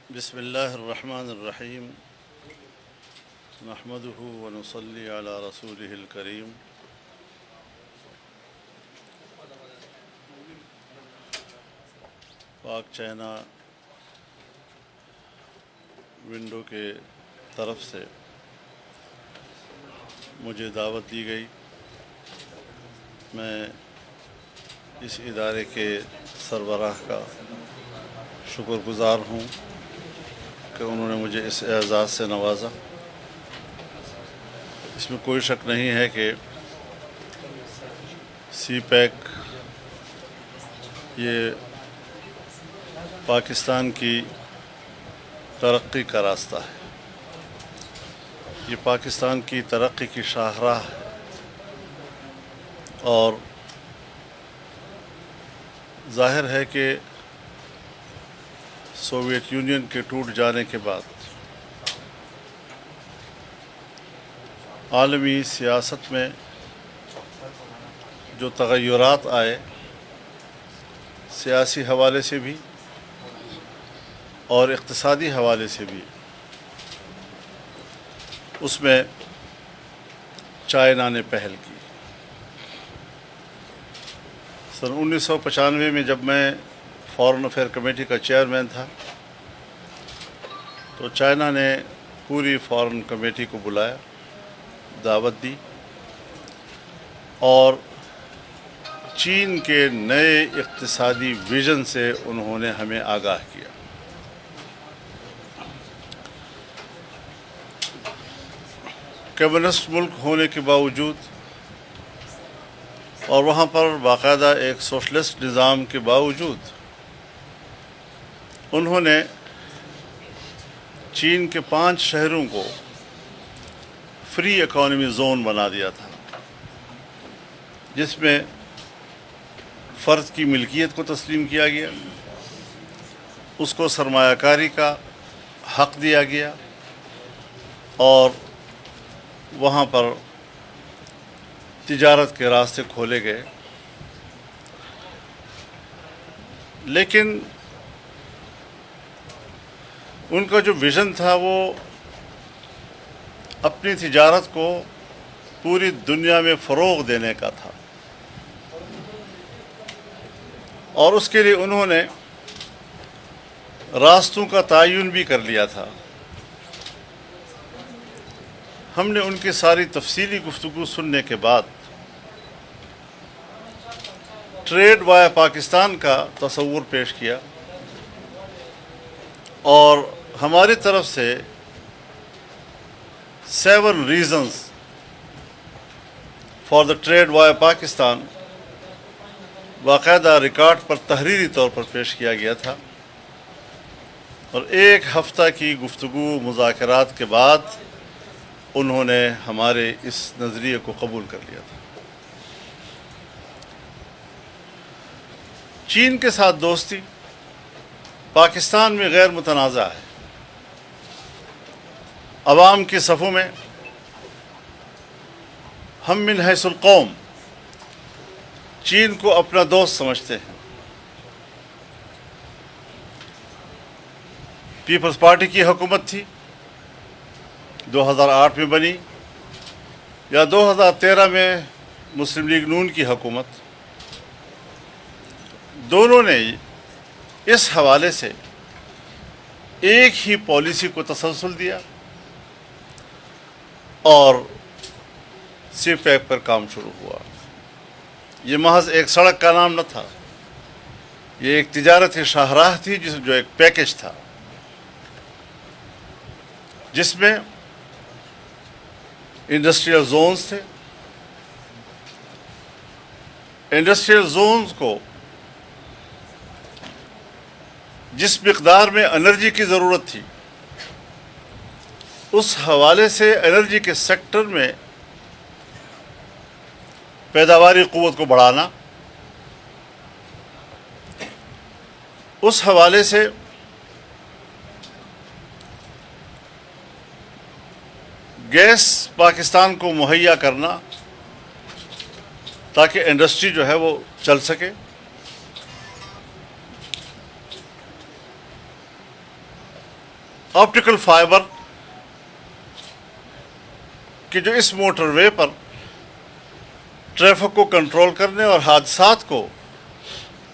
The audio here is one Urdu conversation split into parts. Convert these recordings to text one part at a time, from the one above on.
بسم اللہ الرحمن الرحیم نحمده ونصلی علی رسولہ الکریم پاک چائنا ونڈو کے طرف سے مجھے دعوت دی گئی۔ میں اس ادارے کے سربراہ کا شکر گزار ہوں کہ انہوں نے مجھے اس اعزاز سے نوازا۔ اس میں کوئی شک نہیں ہے کہ سی پیک یہ پاکستان کی ترقی کا راستہ ہے، یہ پاکستان کی ترقی کی شاہراہ ہے، اور ظاہر ہے کہ سوویت یونین کے ٹوٹ جانے کے بعد عالمی سیاست میں جو تغیرات آئے، سیاسی حوالے سے بھی اور اقتصادی حوالے سے بھی، اس میں چائنا نے پہل کی۔ سن 1995 میں جب میں فارن افیئر کمیٹی کا چیئرمین تھا تو چائنا نے پوری فارن کمیٹی کو بلایا، دعوت دی، اور چین کے نئے اقتصادی ویژن سے انہوں نے ہمیں آگاہ کیا۔ کمیونسٹ ملک ہونے کے باوجود اور وہاں پر باقاعدہ ایک سوشلسٹ نظام کے باوجود انہوں نے چین کے 5 شہروں کو فری اکانومی زون بنا دیا تھا، جس میں فرد کی ملکیت کو تسلیم کیا گیا، اس کو سرمایہ کاری کا حق دیا گیا، اور وہاں پر تجارت کے راستے کھولے گئے۔ لیکن ان کا جو ویژن تھا وہ اپنی تجارت کو پوری دنیا میں فروغ دینے کا تھا، اور اس کے لیے انہوں نے راستوں کا تعین بھی کر لیا تھا۔ ہم نے ان کی ساری تفصیلی گفتگو سننے کے بعد ٹریڈ وایا پاکستان کا تصور پیش کیا، اور ہماری طرف سے 7 reasons for the trade via Pakistan باقاعدہ ریکارڈ پر تحریری طور پر پیش کیا گیا تھا، اور 1 ہفتہ کی گفتگو مذاکرات کے بعد انہوں نے ہمارے اس نظریے کو قبول کر لیا تھا۔ چین کے ساتھ دوستی پاکستان میں غیر متنازع ہے۔ عوام کے صفوں میں ہم من حیث القوم چین کو اپنا دوست سمجھتے ہیں۔ پیپلز پارٹی کی حکومت تھی، 2008 میں بنی، یا 2013 میں مسلم لیگ نون کی حکومت، دونوں نے اس حوالے سے ایک ہی پالیسی کو تسلسل دیا اور سی پیک پر کام شروع ہوا۔ یہ محض ایک سڑک کا نام نہ تھا، یہ ایک تجارتی شاہراہ تھی جو ایک پیکج تھا، جس میں انڈسٹریل زونز تھے۔ انڈسٹریل زونز کو جس مقدار میں انرجی کی ضرورت تھی، اس حوالے سے انرجی کے سیکٹر میں پیداواری قوت کو بڑھانا، اس حوالے سے گیس پاکستان کو مہیا کرنا تاکہ انڈسٹری جو ہے وہ چل سکے، آپٹیکل فائبر کہ جو اس موٹر وے پر ٹریفک کو کنٹرول کرنے اور حادثات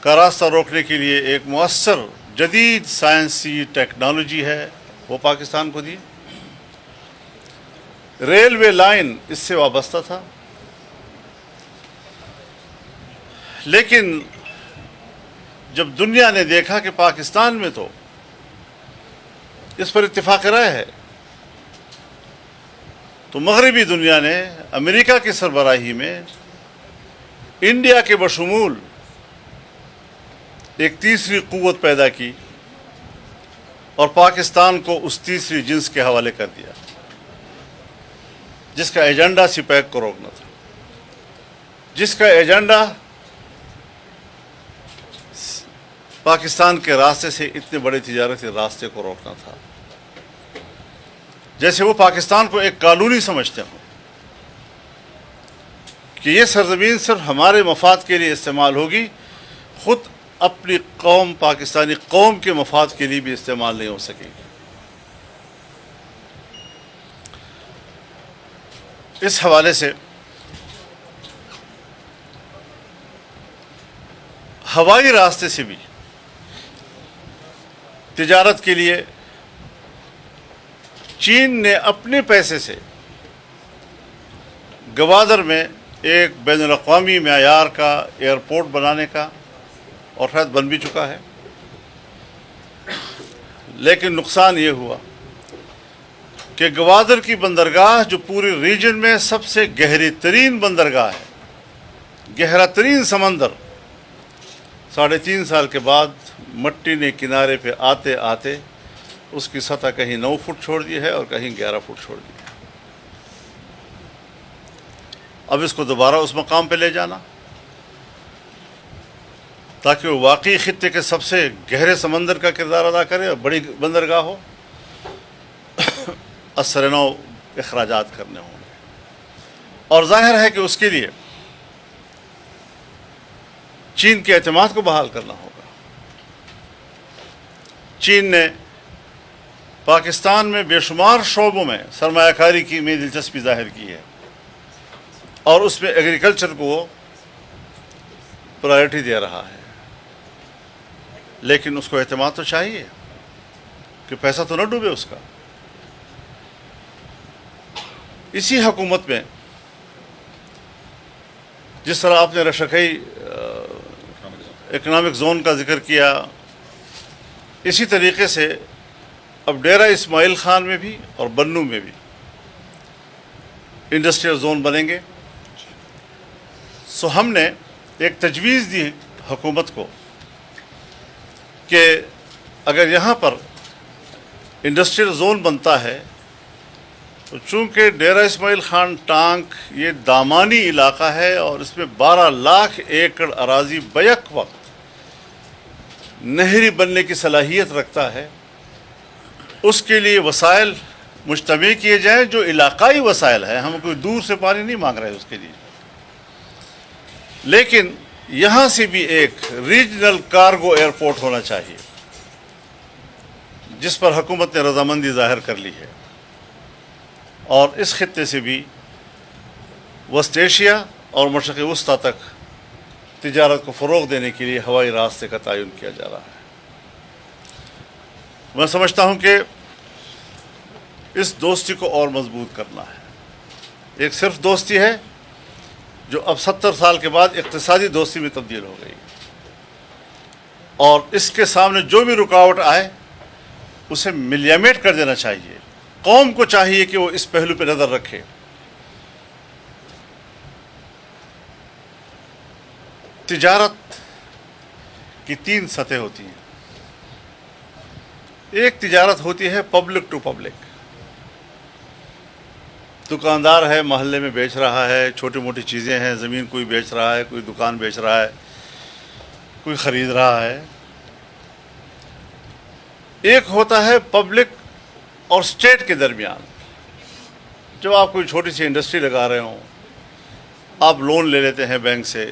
کا راستہ روکنے کے لیے ایک مؤثر جدید سائنسی ٹیکنالوجی ہے، وہ پاکستان کو دی۔ ریلوے لائن اس سے وابستہ تھا، لیکن جب دنیا نے دیکھا کہ پاکستان میں تو اس پر اتفاق رائے ہے، تو مغربی دنیا نے امریکہ کی سربراہی میں انڈیا کے بشمول ایک تیسری قوت پیدا کی اور پاکستان کو اس تیسری جنس کے حوالے کر دیا، جس کا ایجنڈا سپیک کو روکنا تھا، جس کا ایجنڈا پاکستان کے راستے سے اتنے بڑے تجارتی راستے کو روکنا تھا، جیسے وہ پاکستان کو ایک کالونی سمجھتے ہوں کہ یہ سرزمین صرف ہمارے مفاد کے لیے استعمال ہوگی، خود اپنی قوم پاکستانی قوم کے مفاد کے لیے بھی استعمال نہیں ہو سکے گی۔ اس حوالے سے ہوائی راستے سے بھی تجارت کے لیے چین نے اپنے پیسے سے گوادر میں ایک بین الاقوامی معیار کا ایئرپورٹ بنانے کا، اور شاید بن بھی چکا ہے، لیکن نقصان یہ ہوا کہ گوادر کی بندرگاہ جو پوری ریجن میں سب سے گہری ترین بندرگاہ ہے، گہرا ترین سمندر، 3.5 سال کے بعد مٹی نے کنارے پہ آتے آتے اس کی سطح کہیں 9 فٹ چھوڑ دی ہے اور کہیں 11 فٹ چھوڑ دی ہے۔ اب اس کو دوبارہ اس مقام پہ لے جانا تاکہ وہ واقعی خطے کے سب سے گہرے سمندر کا کردار ادا کرے اور بڑی بندرگاہ ہو، اثر نو اخراجات کرنے ہوں گے، اور ظاہر ہے کہ اس کے لیے چین کے اعتماد کو بحال کرنا ہوگا۔ چین نے پاکستان میں بے شمار شعبوں میں سرمایہ کاری کی میں دلچسپی ظاہر کی ہے، اور اس میں ایگریکلچر کو وہ پرائرٹی دے رہا ہے، لیکن اس کو اعتماد تو چاہیے کہ پیسہ تو نہ ڈوبے اس کا۔ اسی حکومت میں جس طرح آپ نے رشکئی اکنامک زون کا ذکر کیا، اسی طریقے سے اب ڈیرہ اسماعیل خان میں بھی اور بنو میں بھی انڈسٹریل زون بنیں گے۔ سو ہم نے ایک تجویز دی حکومت کو کہ اگر یہاں پر انڈسٹریل زون بنتا ہے تو چونکہ ڈیرہ اسماعیل خان ٹانک یہ دامانی علاقہ ہے اور اس میں 12 لاکھ ایکڑ اراضی بیک وقت نہری بننے کی صلاحیت رکھتا ہے، اس کے لیے وسائل مجتمع کیے جائیں جو علاقائی وسائل ہیں، ہم کوئی دور سے پانی نہیں مانگ رہے اس کے لیے، لیکن یہاں سے بھی ایک ریجنل کارگو ایئرپورٹ ہونا چاہیے، جس پر حکومت نے رضامندی ظاہر کر لی ہے، اور اس خطے سے بھی وسط ایشیا اور مشرق وسطیٰ تک تجارت کو فروغ دینے کے لیے ہوائی راستے کا تعین کیا جا رہا ہے۔ میں سمجھتا ہوں کہ اس دوستی کو اور مضبوط کرنا ہے۔ ایک صرف دوستی ہے جو اب 70 سال کے بعد اقتصادی دوستی میں تبدیل ہو گئی، اور اس کے سامنے جو بھی رکاوٹ آئے اسے ملیمیٹ کر دینا چاہیے۔ قوم کو چاہیے کہ وہ اس پہلو پہ نظر رکھے۔ تجارت کی 3 سطح ہوتی ہیں۔ ایک تجارت ہوتی ہے پبلک ٹو پبلک، دکاندار ہے محلے میں بیچ رہا ہے، چھوٹی موٹی چیزیں ہیں، زمین کوئی بیچ رہا ہے، کوئی دکان بیچ رہا ہے، کوئی خرید رہا ہے۔ ایک ہوتا ہے پبلک اور اسٹیٹ کے درمیان، جب آپ کوئی چھوٹی سی انڈسٹری لگا رہے ہوں، آپ لون لے لیتے ہیں بینک سے،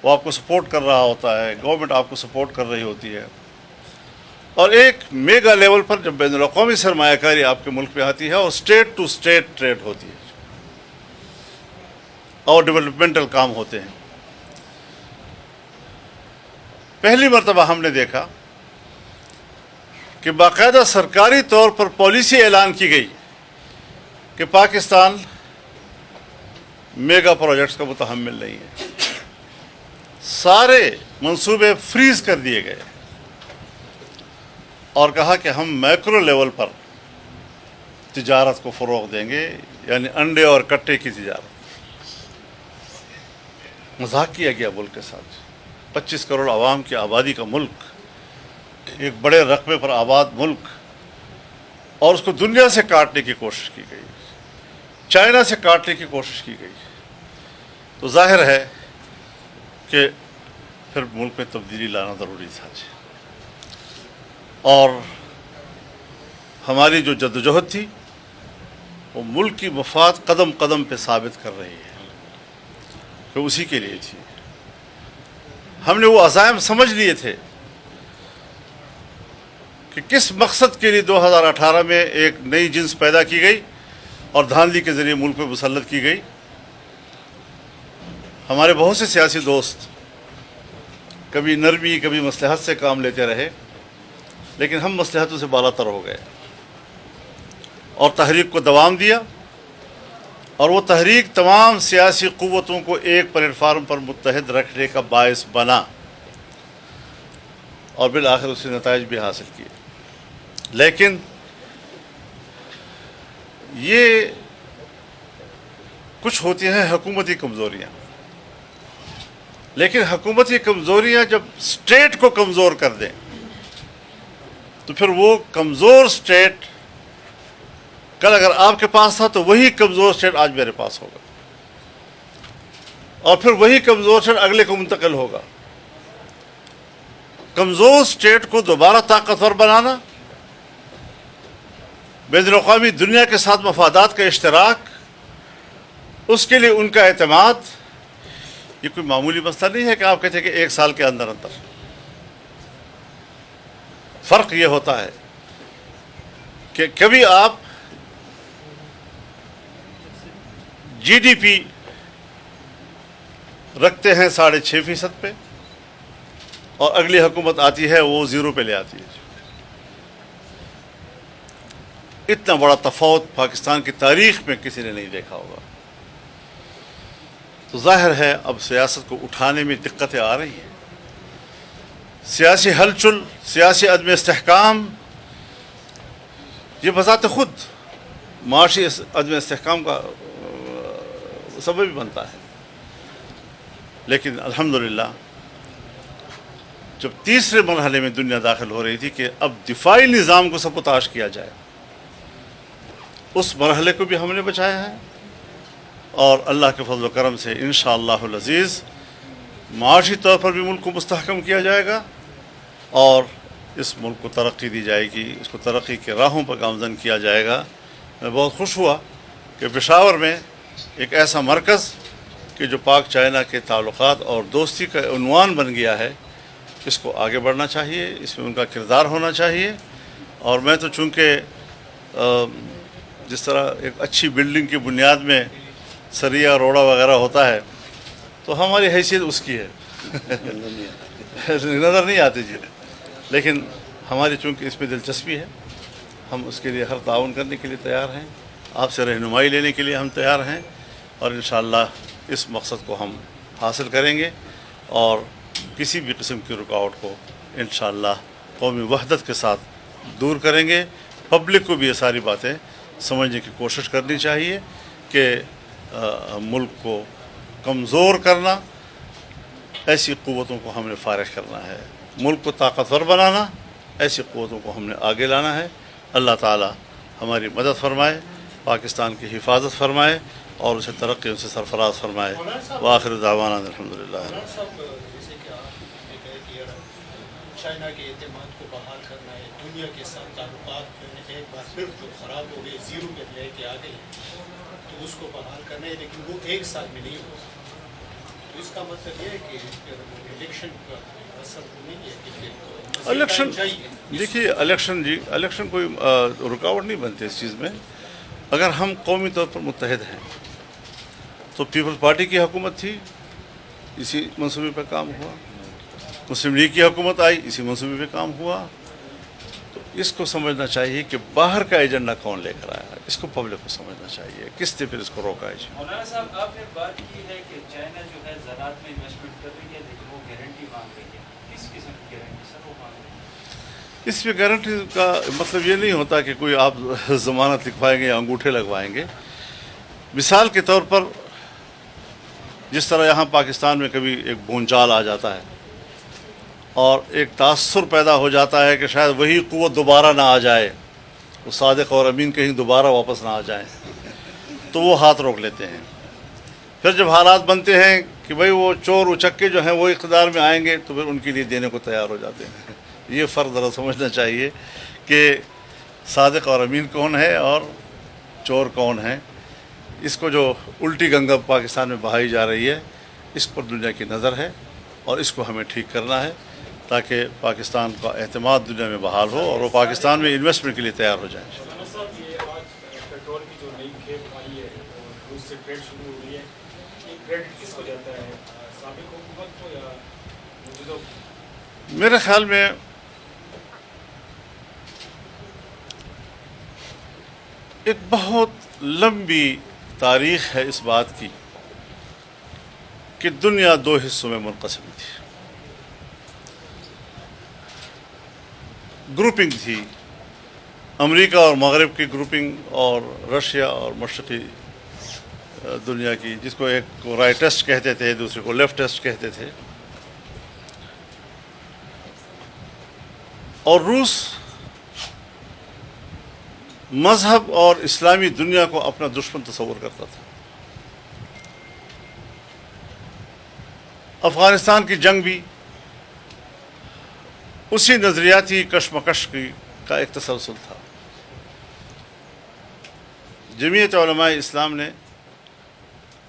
وہ آپ کو سپورٹ کر رہا ہوتا ہے، گورنمنٹ آپ کو سپورٹ کر رہی ہوتی ہے، اور ایک میگا لیول پر جب بین الاقوامی سرمایہ کاری آپ کے ملک میں آتی ہے اور اسٹیٹ ٹو اسٹیٹ ٹریڈ ہوتی ہے اور ڈیولپمنٹل کام ہوتے ہیں. پہلی مرتبہ ہم نے دیکھا کہ باقاعدہ سرکاری طور پر پالیسی اعلان کی گئی کہ پاکستان میگا پروجیکٹس کا متحمل نہیں ہے. سارے منصوبے فریز کر دیے گئے اور کہا کہ ہم میکرو لیول پر تجارت کو فروغ دیں گے، یعنی انڈے اور کٹے کی تجارت. مذاق کیا گیا ملک کے ساتھ. 25 کروڑ عوام کی آبادی کا ملک، ایک بڑے رقبے پر آباد ملک، اور اس کو دنیا سے کاٹنے کی کوشش کی گئی، چائنا سے کاٹنے کی کوشش کی گئی. تو ظاہر ہے کہ پھر ملک میں تبدیلی لانا ضروری تھا. اور ہماری جو جدوجہد تھی وہ ملک کی مفاد قدم قدم پہ ثابت کر رہی ہے کہ اسی کے لیے تھی. ہم نے وہ عزائم سمجھ لیے تھے کہ کس مقصد کے لیے 2018 میں ایک نئی جنس پیدا کی گئی اور دھاندلی کے ذریعے ملک پہ مسلط کی گئی. ہمارے بہت سے سیاسی دوست کبھی نرمی کبھی مصلحت سے کام لیتے رہے، لیکن ہم مصلحتوں سے بالا تر ہو گئے اور تحریک کو دوام دیا، اور وہ تحریک تمام سیاسی قوتوں کو ایک پلیٹ فارم پر متحد رکھنے کا باعث بنا، اور بالآخر اس سے نتائج بھی حاصل کیے. لیکن یہ کچھ ہوتی ہیں حکومتی کمزوریاں، لیکن حکومتی کمزوریاں جب اسٹیٹ کو کمزور کر دیں تو پھر وہ کمزور اسٹیٹ کل اگر آپ کے پاس تھا تو وہی کمزور اسٹیٹ آج میرے پاس ہوگا، اور پھر وہی کمزور اسٹیٹ اگلے کو منتقل ہوگا. کمزور اسٹیٹ کو دوبارہ طاقتور بنانا، بین الاقوامی دنیا کے ساتھ مفادات کا اشتراک، اس کے لیے ان کا اعتماد، یہ کوئی معمولی مسئلہ نہیں ہے کہ آپ کہتے ہیں کہ 1 سال کے اندر اندر. فرق یہ ہوتا ہے کہ کبھی آپ جی ڈی پی رکھتے ہیں 6.5% پہ، اور اگلی حکومت آتی ہے وہ 0 پہ لے آتی ہے. اتنا بڑا تفاوت پاکستان کی تاریخ میں کسی نے نہیں دیکھا ہوگا. تو ظاہر ہے اب سیاست کو اٹھانے میں دقتیں آ رہی ہیں. سیاسی ہلچل، سیاسی عدم استحکام، یہ بذات خود معاشی عدم استحکام کا سبب بھی بنتا ہے. لیکن الحمدللہ جب تیسرے مرحلے میں دنیا داخل ہو رہی تھی کہ اب دفاعی نظام کو سبوتاش کیا جائے، اس مرحلے کو بھی ہم نے بچایا ہے، اور اللہ کے فضل و کرم سے انشاءاللہ العزیز معاشی طور پر بھی ملک کو مستحکم کیا جائے گا، اور اس ملک کو ترقی دی جائے گی، اس کو ترقی کے راہوں پر گامزن کیا جائے گا. میں بہت خوش ہوا کہ پشاور میں ایک ایسا مرکز کہ جو پاک چائنا کے تعلقات اور دوستی کا عنوان بن گیا ہے، اس کو آگے بڑھنا چاہیے، اس میں ان کا کردار ہونا چاہیے. اور میں تو چونکہ جس طرح ایک اچھی بلڈنگ کی بنیاد میں سریا روڑا وغیرہ ہوتا ہے، تو ہماری حیثیت اس کی ہے نظر نہیں آتی جی، لیکن ہماری چونکہ اس میں دلچسپی ہے، ہم اس کے لیے ہر تعاون کرنے کے لیے تیار ہیں، آپ سے رہنمائی لینے کے لیے ہم تیار ہیں، اور انشاءاللہ اس مقصد کو ہم حاصل کریں گے، اور کسی بھی قسم کی رکاوٹ کو انشاءاللہ قومی وحدت کے ساتھ دور کریں گے. پبلک کو بھی یہ ساری باتیں سمجھنے کی کوشش کرنی چاہیے کہ ملک کو کمزور کرنا، ایسی قوتوں کو ہم نے فارغ کرنا ہے، ملک کو طاقتور بنانا، ایسی قوتوں کو ہم نے آگے لانا ہے. اللہ تعالی ہماری مدد فرمائے، پاکستان کی حفاظت فرمائے، اور اسے ترقی سے سرفراز فرمائے. وآخر دعوانا الحمدللہ. چائنا کے اعتماد کو بحال کرنا ہے، دنیا کے ساتھ تعلقات ایک بار پھر جو خراب ہو گئے 0 پہ لے کے آ گئے، تو اس کو بحال کرنا ہے، لیکن وہ 1 سال میں نہیں ہو سکتا. تو اس کا مطلب یہ ہے کہ الیکشن کا اثر نہیں ہے کہ الیکشن چاہیے دیکھیے الیکشن کوئی رکاوٹ نہیں بنتی اس چیز میں. اگر ہم قومی طور پر متحد ہیں تو پیپلز پارٹی کی حکومت تھی، اسی منصوبے پہ کام ہوا. مسلم لیگ کی حکومت آئی، اسی منصوبے پہ کام ہوا. تو اس کو سمجھنا چاہیے کہ باہر کا ایجنڈا کون لے کر آیا ہے، اس کو پبلک کو سمجھنا چاہیے کس نے پھر اس کو روکا ہے. مولانا صاحب آپ نے بات کی ہے کہ چائنا جو ہے زراعت میں انویسٹمنٹ کر رہی ہے لیکن وہ گارنٹی مانگ رہی ہے. کس قسم کی گارنٹی سر وہ مانگ رہی ہے؟ اس میں گارنٹی کا مطلب یہ نہیں ہوتا کہ کوئی آپ ضمانت لکھوائیں گے یا انگوٹھے لگوائیں گے. مثال کے طور پر جس طرح یہاں پاکستان میں کبھی ایک بھونچال آ جاتا ہے اور ایک تاثر پیدا ہو جاتا ہے کہ شاید وہی قوت دوبارہ نہ آ جائے، وہ صادق اور امین کہیں دوبارہ واپس نہ آ جائیں، تو وہ ہاتھ روک لیتے ہیں. پھر جب حالات بنتے ہیں کہ بھئی وہ چور اچکے جو ہیں وہ اقتدار میں آئیں گے تو پھر ان کے لیے دینے کو تیار ہو جاتے ہیں. یہ فرق ذرا سمجھنا چاہیے کہ صادق اور امین کون ہے اور چور کون ہے. اس کو جو الٹی گنگا پاکستان میں بہائی جا رہی ہے اس پر دنیا کی نظر ہے اور اس کو ہمیں ٹھیک کرنا ہے تاکہ پاکستان کا اعتماد دنیا میں بحال ہو اور وہ پاکستان میں انویسٹمنٹ کے لیے تیار ہو جائیں. مولانا صاحب یہ آج پیٹرول کی جو نئی کھیپ آئی ہے اور روس سے ٹریڈ شروع ہو رہی ہے، یہ کریڈٹ کس کو جاتا ہے، سابق حکومت کو یا موجودہ حکومت؟ میرے خیال میں ایک بہت لمبی تاریخ ہے اس بات کی کہ دنیا دو حصوں میں منقسم تھی. گروپنگ تھی امریکہ اور مغرب کی گروپنگ اور رشیا اور مشرقی دنیا کی، جس کو ایک کو رائٹسٹ کہتے تھے دوسرے کو لیفٹسٹ کہتے تھے. اور روس مذہب اور اسلامی دنیا کو اپنا دشمن تصور کرتا تھا. افغانستان کی جنگ بھی اسی نظریاتی کشمکش کا ایک تسلسل تھا. جمعیت علماء اسلام نے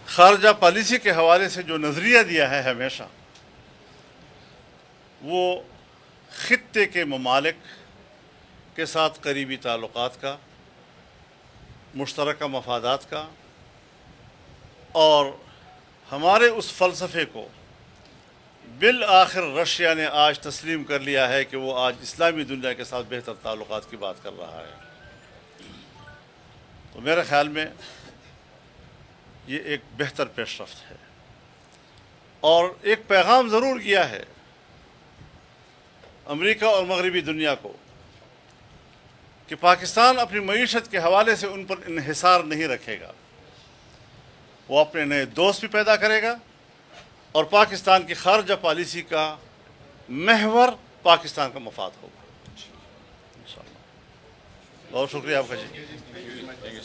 خارجہ پالیسی کے حوالے سے جو نظریہ دیا ہے ہمیشہ، وہ خطے کے ممالک کے ساتھ قریبی تعلقات کا، مشترکہ مفادات کا، اور ہمارے اس فلسفے کو بالآخر رشیا نے آج تسلیم کر لیا ہے کہ وہ آج اسلامی دنیا کے ساتھ بہتر تعلقات کی بات کر رہا ہے. تو میرے خیال میں یہ ایک بہتر پیش رفت ہے اور ایک پیغام ضرور کیا ہے امریکہ اور مغربی دنیا کو کہ پاکستان اپنی معیشت کے حوالے سے ان پر انحصار نہیں رکھے گا. وہ اپنے نئے دوست بھی پیدا کرے گا اور پاکستان کی خارجہ پالیسی کا محور پاکستان کا مفاد ہوگا. انشاءاللہ. بہت شکریہ آپ کا جی.